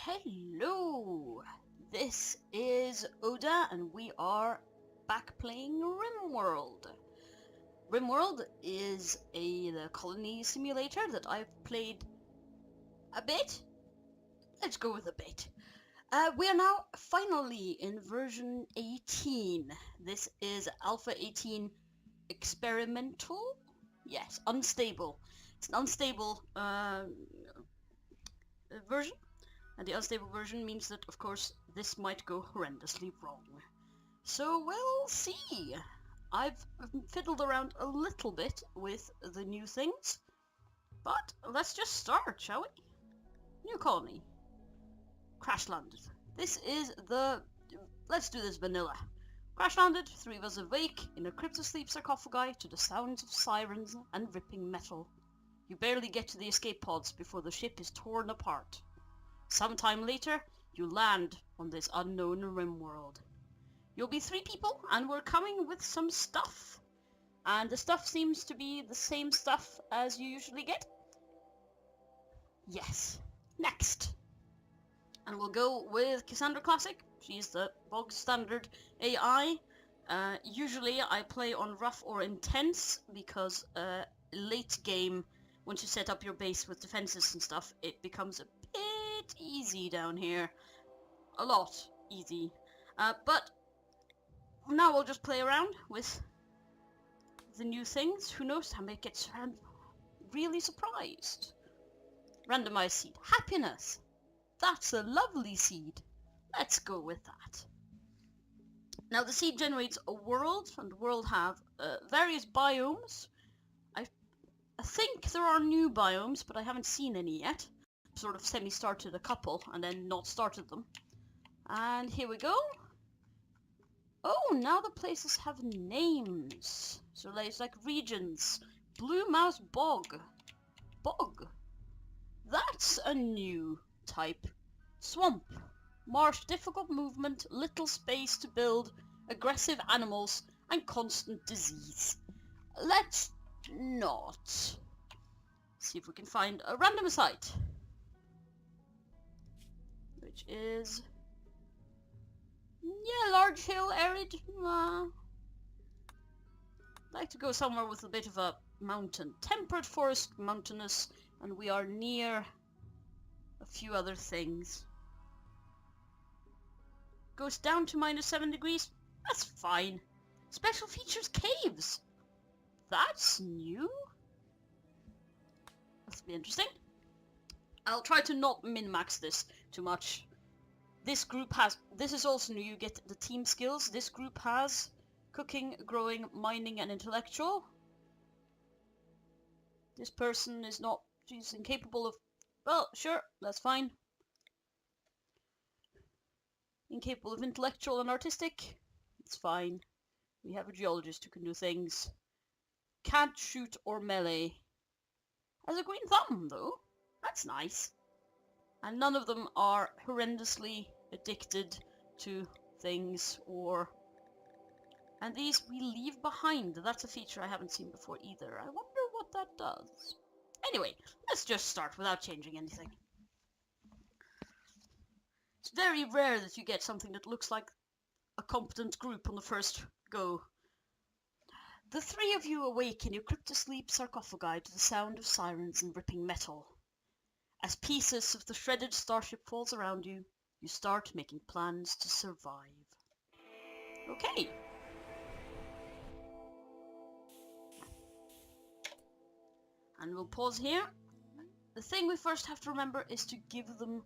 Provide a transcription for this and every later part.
Hello! This is Oda and we are back playing RimWorld. RimWorld is the colony simulator that I've played a bit. Let's go with a bit. We are now finally in version 18. This is Alpha 18 Experimental? Yes, unstable. It's an unstable version. And the unstable version means that, of course, this might go horrendously wrong. So we'll see. I've fiddled around a little bit with the new things, but let's just start, shall we? New colony. Crash landed. This is the... Let's do this vanilla. Crash landed, 3 of us awake, in a cryptosleep sarcophagi to the sounds of sirens and ripping metal. You barely get to the escape pods before the ship is torn apart. Sometime later, you land on this unknown RimWorld. You'll be 3 people, and we're coming with some stuff. And the stuff seems to be the same stuff as you usually get. Yes. Next. And we'll go with Cassandra Classic. She's the bog standard AI. Usually I play on rough or intense, because late game, once you set up your base with defenses and stuff, it becomes a bit easy down here. A lot easy. But now we'll just play around with the new things. Who knows, I may get really surprised. Randomized seed. Happiness. That's a lovely seed. Let's go with that. Now the seed generates a world, and the world have various biomes. I think there are new biomes, but I haven't seen any yet. Sort of semi-started a couple and then not started them. And here we go. Oh, now the places have names. So it's like regions. Blue Mouse Bog. Bog. That's a new type. Swamp. Marsh, difficult movement, little space to build, aggressive animals, and constant disease. Let's not. See if we can find a random site. Which is... yeah, large hill, arid. I'd like to go somewhere with a bit of a mountain. Temperate forest, mountainous, and we are near a few other things. Goes down to -7 degrees. That's fine. Special features caves. That's new. This will be interesting. I'll try to not min-max this too much. This group has... this is also new. You get the team skills. This group has cooking, growing, mining, and intellectual. This person is not... she's incapable of... well, sure, that's fine. Incapable of intellectual and artistic. It's fine. We have a geologist who can do things. Can't shoot or melee. Has a green thumb, though. That's nice. And none of them are horrendously addicted to things or... and these we leave behind. That's a feature I haven't seen before either. I wonder what that does. Anyway, let's just start without changing anything. It's very rare that you get something that looks like a competent group on the first go. The 3 of you awake in your cryptosleep sarcophagi to the sound of sirens and ripping metal. As pieces of the shredded starship falls around you, you start making plans to survive. Okay. And we'll pause here. The thing we first have to remember is to give them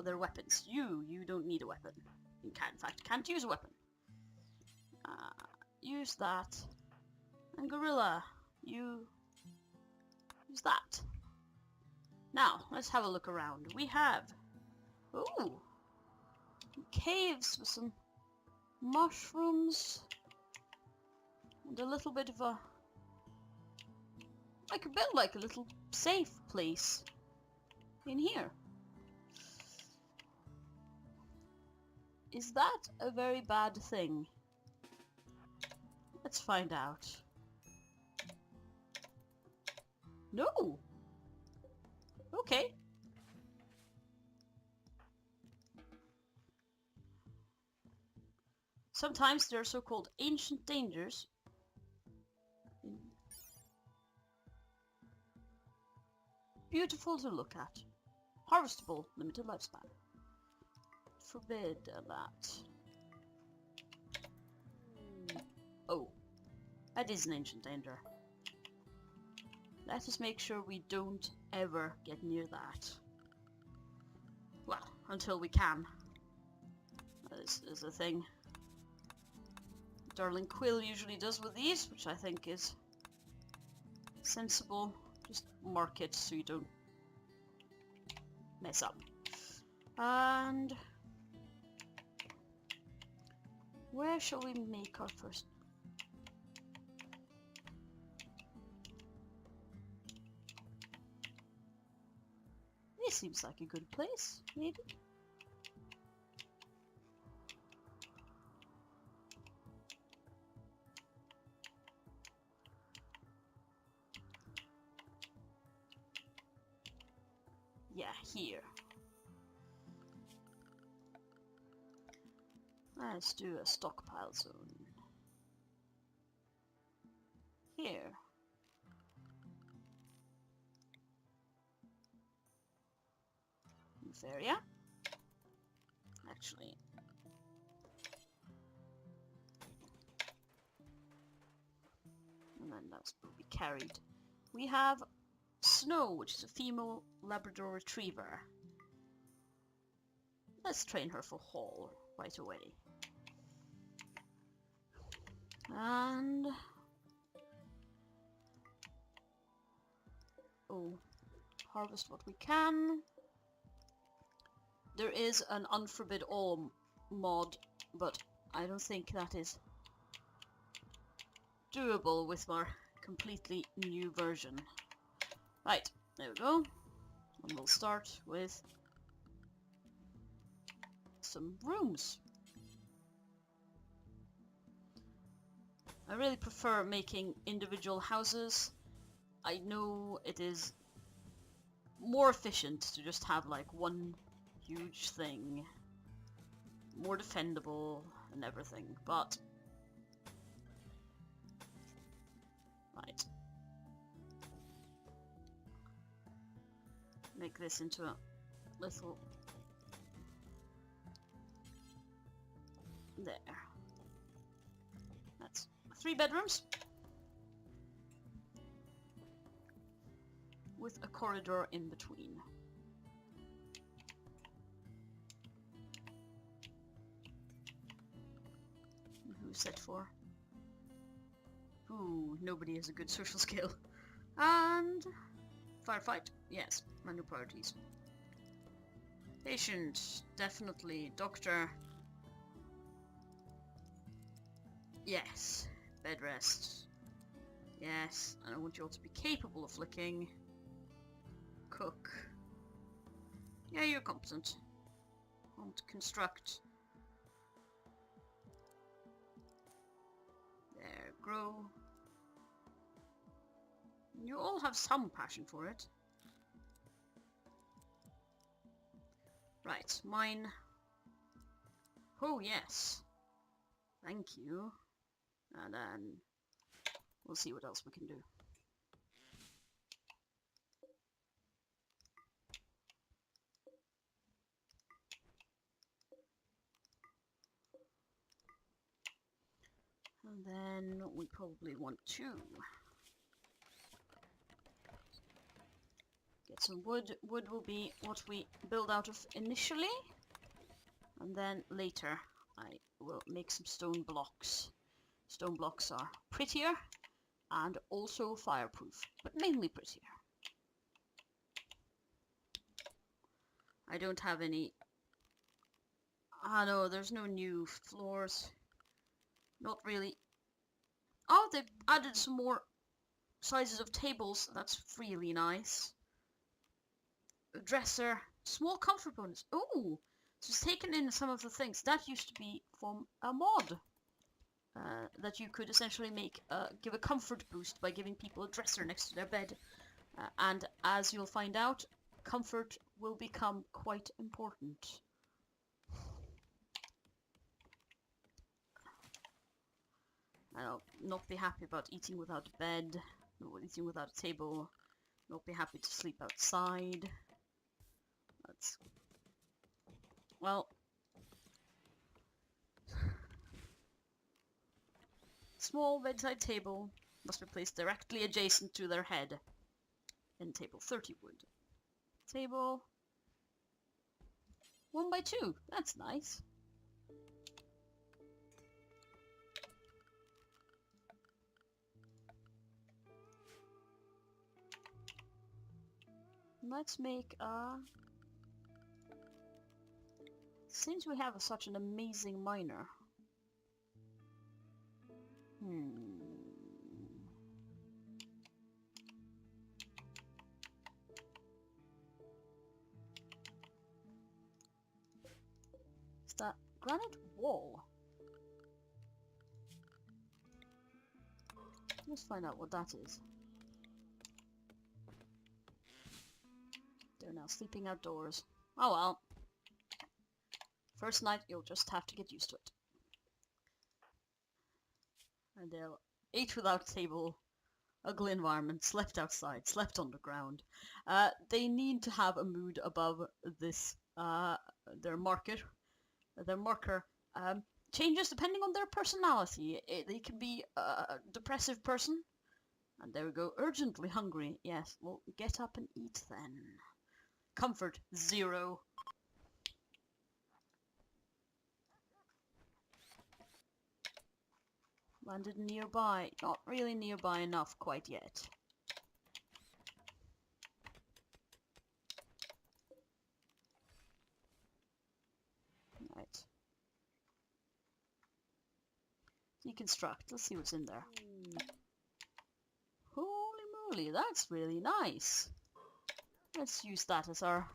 their weapons. You don't need a weapon. You can, in fact, can't use a weapon. Use that. And Gorilla, you use that. Now, let's have a look around. We have... ooh! Caves with some mushrooms. And a little bit of a... I could build like a little safe place in here. Is that a very bad thing? Let's find out. No! Okay. Sometimes they're so-called ancient dangers. Beautiful to look at. Harvestable, limited lifespan. Forbid that. Oh, that is an ancient danger. Let us make sure we don't ever get near that. Well, until we can. This is a thing Darling Quill usually does with these, which I think is sensible. Just mark it so you don't mess up. And where shall we make our first? This seems like a good place, maybe. Yeah, here. Let's do a stockpile zone. Here. This area. Actually. And then that's will be carried. We have Snow, which is a female Labrador Retriever. Let's train her for haul right away. And harvest what we can. There is an unforbid all mod, but I don't think that is doable with our completely new version. Right, there we go. And we'll start with some rooms. I really prefer making individual houses. I know it is more efficient to just have like one huge thing, more defendable and everything, but right. Make this into a little there. That's 3 bedrooms with a corridor in between. Who's set for? Ooh, nobody has a good social skill. And firefight, yes, my new priorities. Patient, definitely. Doctor, yes. Bed rest, yes. And I want you all to be capable of flicking. Cook, yeah, you're competent. Want construct. There, grow. You all have some passion for it. Right, mine. Oh, yes. Thank you. And then we'll see what else we can do. And then we probably want to get some wood. Wood will be what we build out of initially. And then later I will make some stone blocks. Stone blocks are prettier and also fireproof, but mainly prettier. I don't have any... Ah no, there's no new floors. Not really. Oh, they've added some more sizes of tables. That's really nice. A dresser. Small comfort bonus. Ooh! So it's taken in some of the things. That used to be from a mod. That you could essentially make give a comfort boost by giving people a dresser next to their bed. And as you'll find out, comfort will become quite important. I'll not be happy about eating without a bed, not eating without a table, not be happy to sleep outside. That's... well... Small bedside table must be placed directly adjacent to their head. And table 30 wood. Table 1 by 2. That's nice. Let's make a... since we have such an amazing miner. Is that granite wall? Let's find out what that is. They're now sleeping outdoors. Oh well. First night, you'll just have to get used to it. And they'll ate without a table, ugly environment, slept outside, slept underground. They need to have a mood above this, their marker. Changes depending on their personality. They can be a depressive person. And there we go, urgently hungry. Yes, well, get up and eat then. Comfort, 0. Landed nearby. Not really nearby enough quite yet. Right. Deconstruct. Let's see what's in there. Holy moly, that's really nice. Let's use that as our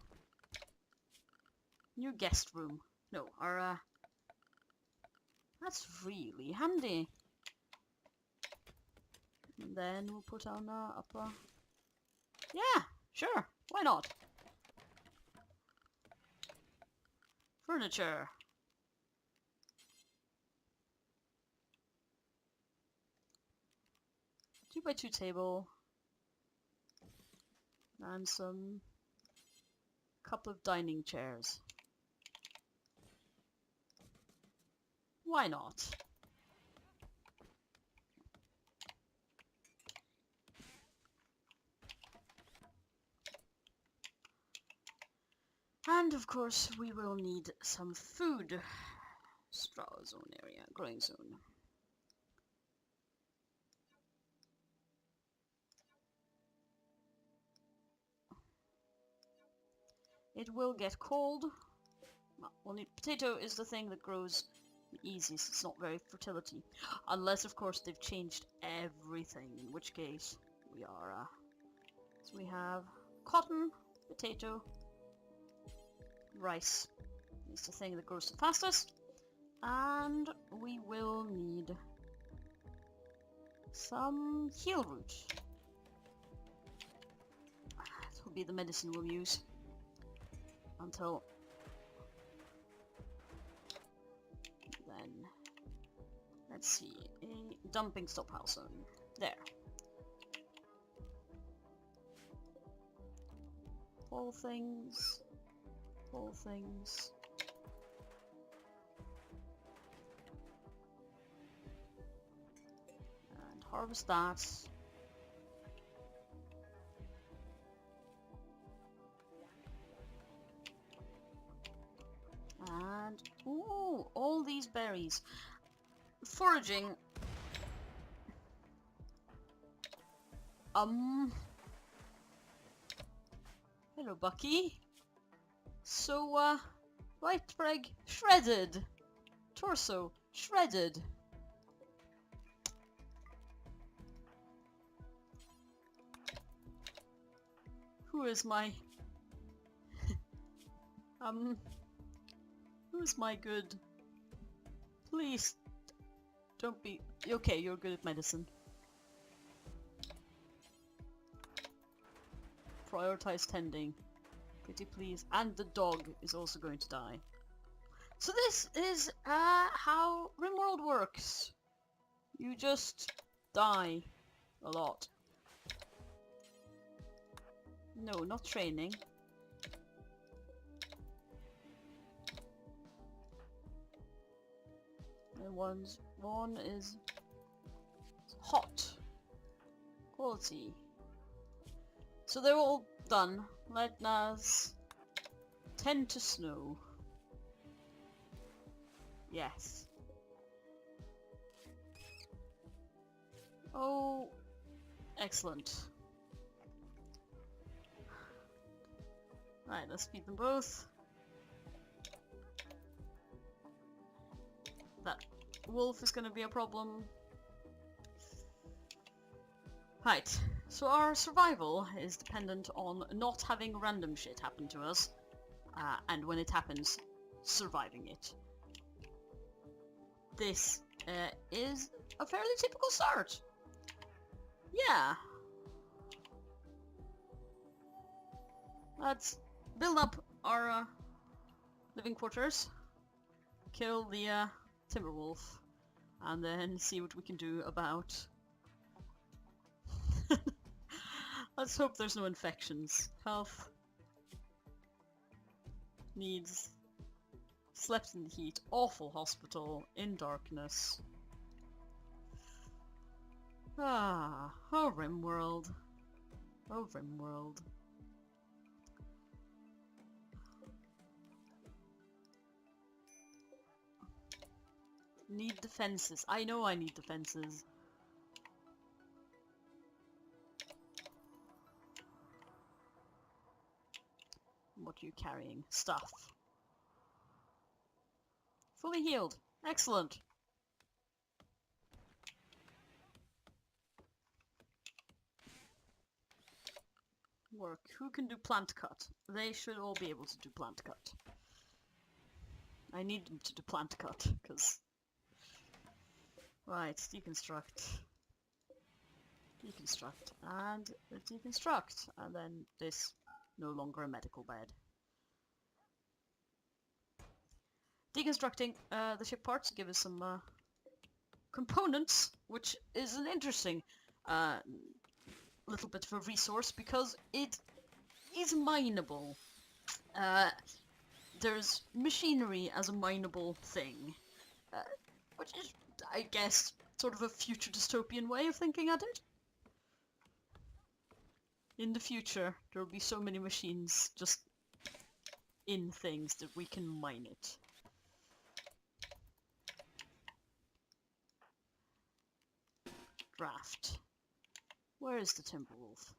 new guest room. No, our that's really handy. And then we'll put on our upper... yeah, sure, why not? Furniture. Two by 2 table. And some... couple of dining chairs. Why not? And of course we will need some food. Straw zone area, growing zone. It will get cold. Well, potato is the thing that grows the easiest. It's not very fertility. Unless, of course, they've changed everything. In which case, we are... so we have cotton, potato, rice. It's the thing that grows the fastest. And we will need some heel root. This will be the medicine we'll use. Until then, let's see, a dumping stockpile zone. There. Pull things. Pull things. And harvest that. And, ooh, all these berries. Foraging. Hello, Bucky. So, right leg shredded. Torso shredded. Who is my... who's my good... Please, don't be... Okay, you're good at medicine. Prioritize tending. Pretty please. And the dog is also going to die. So this is how RimWorld works. You just die a lot. No, not training. And one is hot. Quality. So they're all done. Let Nas tend to snow. Yes. Oh, excellent. Right, let's feed them both. That wolf is gonna be a problem. Right, so our survival is dependent on not having random shit happen to us, and when it happens, surviving it. This is a fairly typical start. Yeah. Let's build up our living quarters, kill the timber wolf, and then see what we can do about... Let's hope there's no infections. Health needs... Slept in the heat, awful hospital, in darkness. Ah, oh RimWorld. Oh RimWorld. Need defenses. I know I need defenses. What are you carrying? Stuff. Fully healed. Excellent. Work. Who can do plant cut? They should all be able to do plant cut. I need them to do plant cut, because... Right, deconstruct. Deconstruct. And deconstruct. And then this, no longer a medical bed. Deconstructing the ship parts give us some components, which is an interesting little bit of a resource because it is mineable. There's machinery as a mineable thing, which is, I guess, sort of a future dystopian way of thinking at it. In the future, there will be so many machines just in things that we can mine it. Draft. Where is the Timberwolf?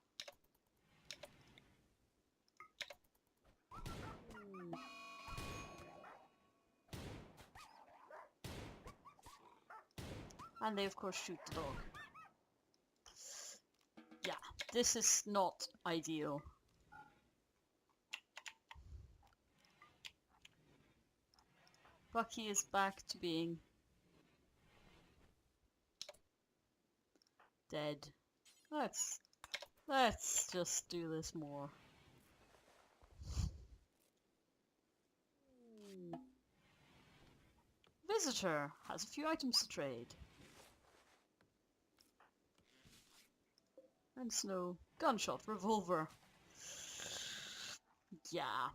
And they of course shoot the dog. Yeah, this is not ideal. Bucky is back to being dead. Let's just do this more. Visitor has a few items to trade. And snow. Gunshot. Revolver. Yeah.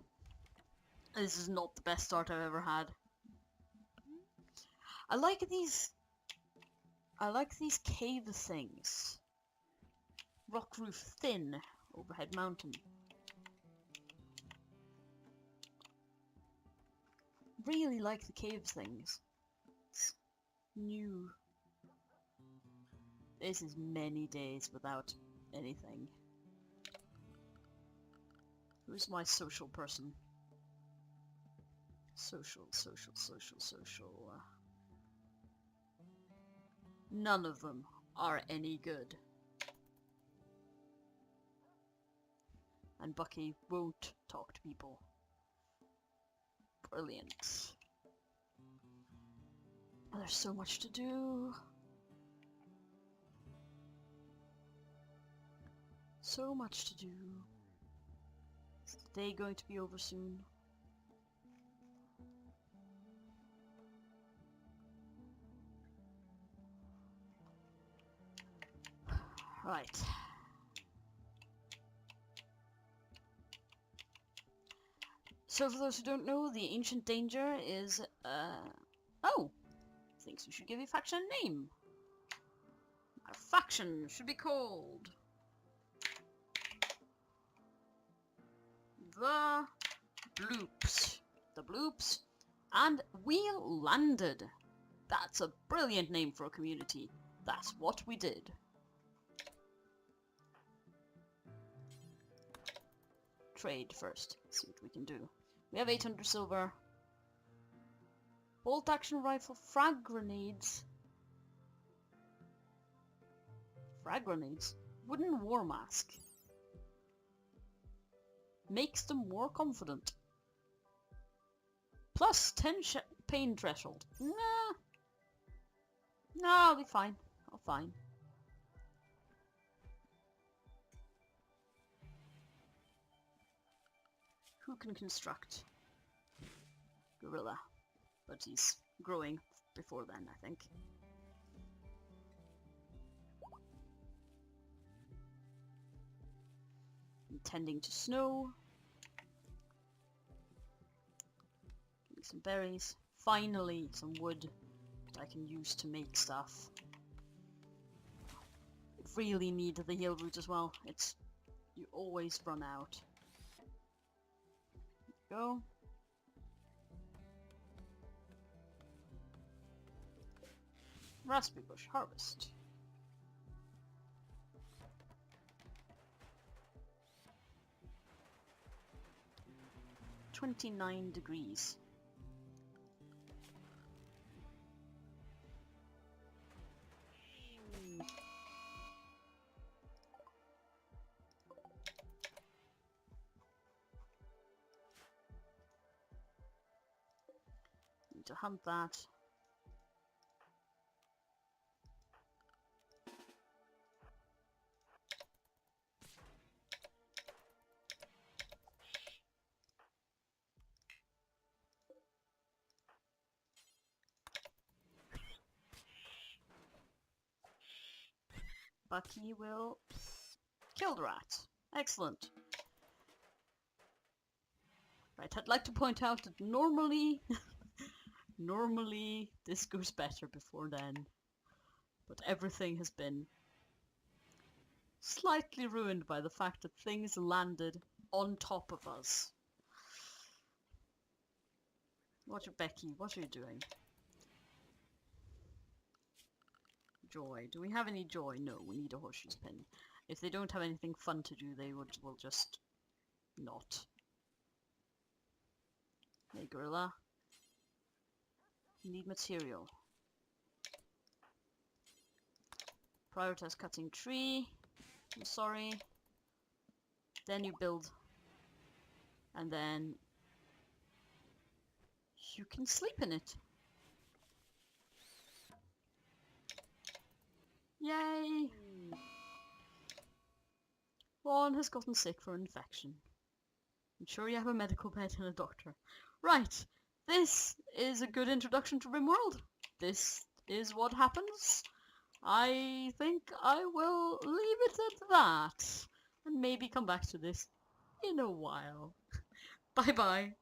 This is not the best start I've ever had. I like these cave things. Rock roof thin. Overhead mountain. Really like the cave things. It's new. This is many days without anything. Who's my social person? Social. None of them are any good. And Bucky won't talk to people. Brilliant. Oh, there's so much to do. So much to do. Is the day going to be over soon? Right. So for those who don't know, the ancient danger is, oh! Thinks we should give a faction a name. Our faction should be called the Bloops. The Bloops. And we landed. That's a brilliant name for a community. That's what we did. Trade first. See what we can do. We have 800 silver. Bolt action rifle, frag grenades. Frag grenades. Wooden war mask. Makes them more confident. Plus 10 pain threshold. Nah. No, I'll be fine. I'll fine. Who can construct? Gorilla. But he's growing before then, I think. Intending to snow. Give me some berries. Finally, some wood that I can use to make stuff. Really need the heal root as well. It's... you always run out. Go. Raspberry bush harvest. $29 degrees. Need to hunt that. Bucky will kill the rat. Excellent. Right, I'd like to point out that normally this goes better before then. But everything has been slightly ruined by the fact that things landed on top of us. Becky, what are you doing? Joy. Do we have any joy? No, we need a horseshoe pin. If they don't have anything fun to do, they will just not. Hey, gorilla. You need material. Prioritize cutting tree. I'm sorry. Then you build. And then you can sleep in it. Yay! One has gotten sick from an infection. I'm sure you have a medical bed and a doctor. Right, this is a good introduction to RimWorld. This is what happens. I think I will leave it at that. And maybe come back to this in a while. Bye bye.